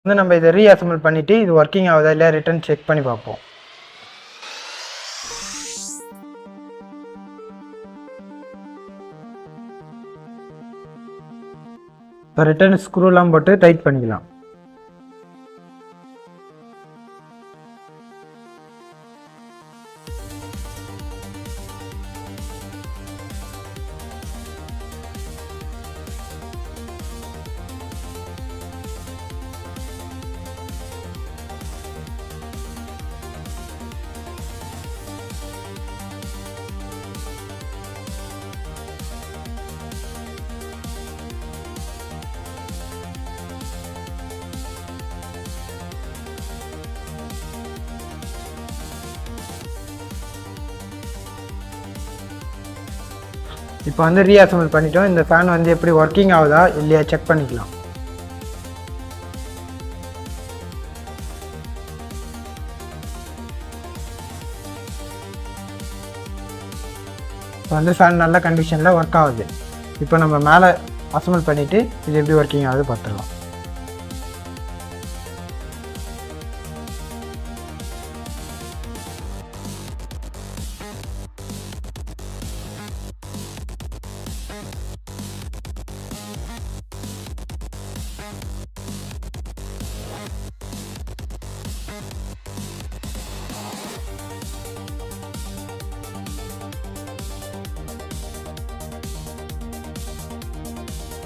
வந்து நம்ம இதை ரீஅசம்பிள் பண்ணிவிட்டு இது ஒர்க்கிங் ஆகுதா இல்லையா ரிட்டர்ன் செக் பண்ணி பார்ப்போம். இப்போ ரிட்டர்ன் ஸ்க்ரூலாம் போட்டு டைட் பண்ணிக்கலாம். இப்போ வந்து ரீஅசம்பிள் பண்ணிட்டோம். இந்த ஃபேன் வந்து எப்படி ஒர்க்கிங் ஆகுதா இல்லையா செக் பண்ணிக்கலாம். இப்போ வந்து ஃபேன் நல்ல கண்டிஷனில் ஒர்க் ஆகுது. இப்போ நம்ம மேலே அசம்பிள் பண்ணிவிட்டு இது எப்படி ஒர்க்கிங் ஆகுது பார்த்துக்கலாம்.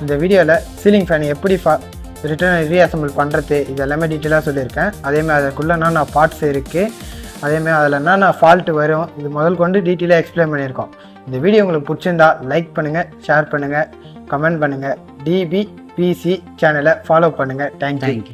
இந்த வீடியோவில் சீலிங் ஃபேன் எப்படி ரிட்டர்ன் ரீஅசம்பிள் பண்ணுறது இது எல்லாமே டீட்டெயிலாக சொல்லியிருக்கேன். அதேமாதிரி அதுக்குள்ளே என்னென்ன பார்ட்ஸ் இருக்குது, அதேமாதிரி அதில் என்னென்ன ஃபால்ட்டு வரும், இது முதல் கொண்டு டீட்டெயிலாக எக்ஸ்பிளைன் பண்ணியிருக்கோம். இந்த வீடியோ உங்களுக்கு பிடிச்சிருந்தா லைக் பண்ணுங்கள், ஷேர் பண்ணுங்கள், கமெண்ட் பண்ணுங்கள். டிபிபிசி சேனலை ஃபாலோ பண்ணுங்கள். தேங்க்யூ.